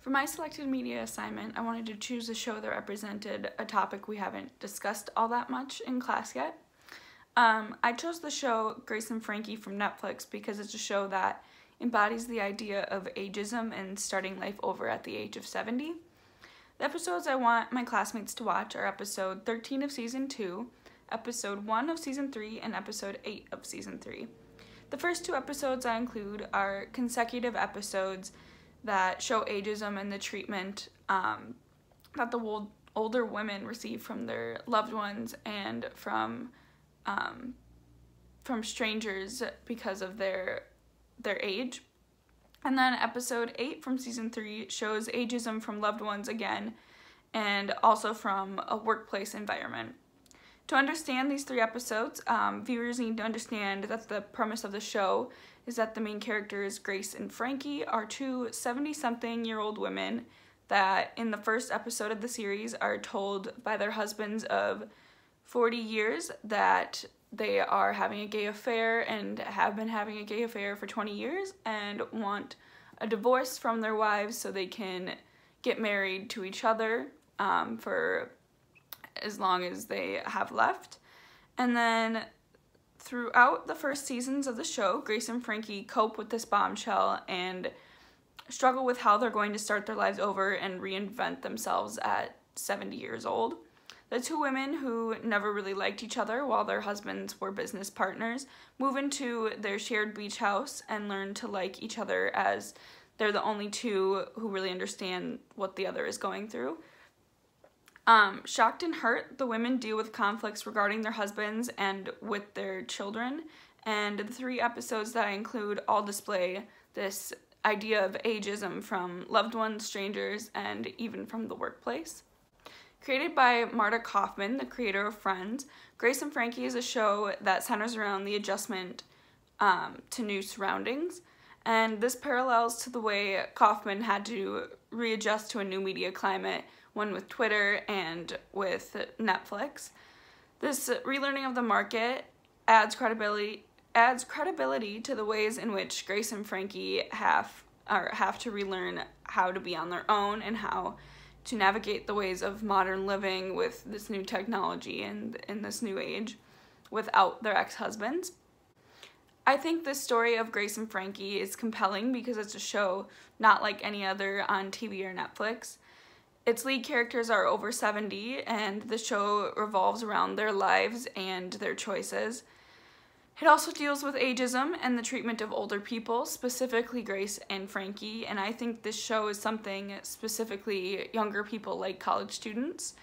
For my selected media assignment, I wanted to choose a show that represented a topic we haven't discussed all that much in class yet. I chose the show Grace and Frankie from Netflix because it's a show that embodies the idea of ageism and starting life over at the age of 70. The episodes I want my classmates to watch are episode 13 of season 2, episode 1 of season 3, and episode 8 of season 3. The first two episodes I include are consecutive episodes that show ageism and the treatment that the older women receive from their loved ones and from strangers because of their age. And then episode 8 from season 3 shows ageism from loved ones again, and also from a workplace environment. To understand these 3 episodes, viewers need to understand that the premise of the show is that the main characters, Grace and Frankie, are two 70-something-year-old women that in the first episode of the series are told by their husbands of 40 years that they are having a gay affair and have been having a gay affair for 20 years and want a divorce from their wives so they can get married to each other for as long as they have left. And then throughout the first seasons of the show, Grace and Frankie cope with this bombshell and struggle with how they're going to start their lives over and reinvent themselves at 70 years old. The two women who never really liked each other while their husbands were business partners move into their shared beach house and learn to like each other as they're the only two who really understand what the other is going through. Shocked and hurt, the women deal with conflicts regarding their husbands and with their children, and the 3 episodes that I include all display this idea of ageism from loved ones, strangers, and even from the workplace. Created by Marta Kaufman, the creator of Friends, Grace and Frankie is a show that centers around the adjustment to new surroundings, and this parallels to the way Kaufman had to readjust to a new media climate, one with Twitter and with Netflix. This relearning of the market adds credibility to the ways in which Grace and Frankie have to relearn how to be on their own and how to navigate the ways of modern living with this new technology and in this new age without their ex-husbands. I think this story of Grace and Frankie is compelling because it's a show not like any other on TV or Netflix. Its lead characters are over 70, and the show revolves around their lives and their choices. It also deals with ageism and the treatment of older people, specifically Grace and Frankie, and I think this show is something specifically younger people like college students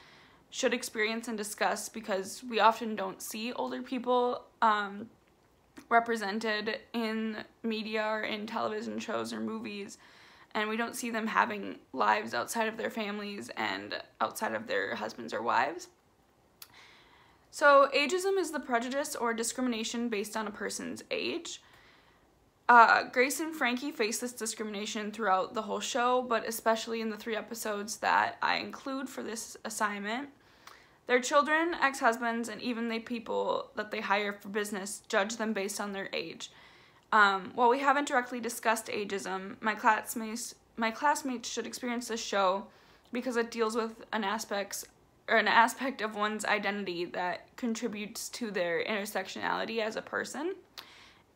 should experience and discuss because we often don't see older people represented in media or in television shows or movies, and we don't see them having lives outside of their families and outside of their husbands or wives. So ageism is the prejudice or discrimination based on a person's age. Grace and Frankie face this discrimination throughout the whole show, but especially in the 3 episodes that I include for this assignment. Their children, ex-husbands, and even the people that they hire for business judge them based on their age. While we haven't directly discussed ageism, my classmates should experience this show because it deals with an aspect of one's identity that contributes to their intersectionality as a person.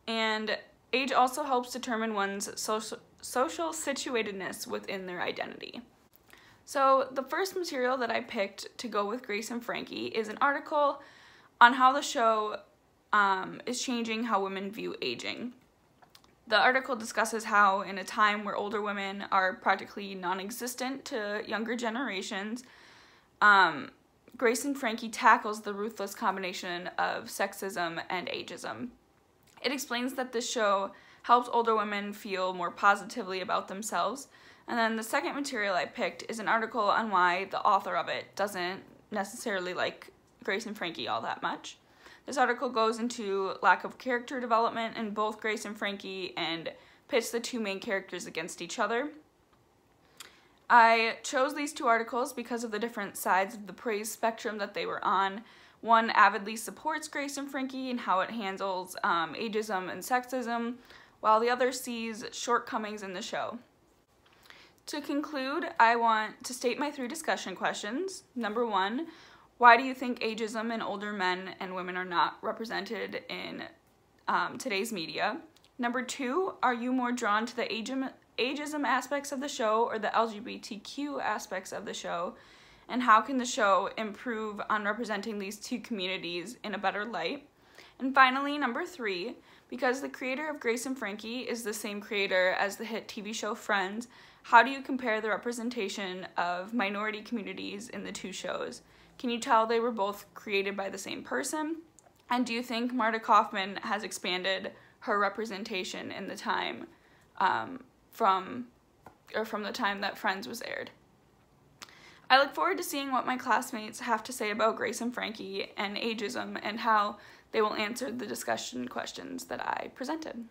And age also helps determine one's social situatedness within their identity. So the first material that I picked to go with Grace and Frankie is an article on how the show is changing how women view aging. The article discusses how in a time where older women are practically non-existent to younger generations, Grace and Frankie tackles the ruthless combination of sexism and ageism. It explains that this show helps older women feel more positively about themselves. And then the second material I picked is an article on why the author of it doesn't necessarily like Grace and Frankie all that much. This article goes into lack of character development in both Grace and Frankie and pits the 2 main characters against each other. I chose these 2 articles because of the different sides of the praise spectrum that they were on. One avidly supports Grace and Frankie and how it handles ageism and sexism, while the other sees shortcomings in the show. To conclude, I want to state my 3 discussion questions. Number 1, why do you think ageism in older men and women are not represented in today's media? Number 2, are you more drawn to the ageism aspects of the show or the LGBTQ aspects of the show? And how can the show improve on representing these 2 communities in a better light? And finally, number 3, because the creator of Grace and Frankie is the same creator as the hit TV show Friends, how do you compare the representation of minority communities in the 2 shows? Can you tell they were both created by the same person? And do you think Marta Kaufman has expanded her representation in the time from the time that Friends was aired? I look forward to seeing what my classmates have to say about Grace and Frankie and ageism and how they will answer the discussion questions that I presented.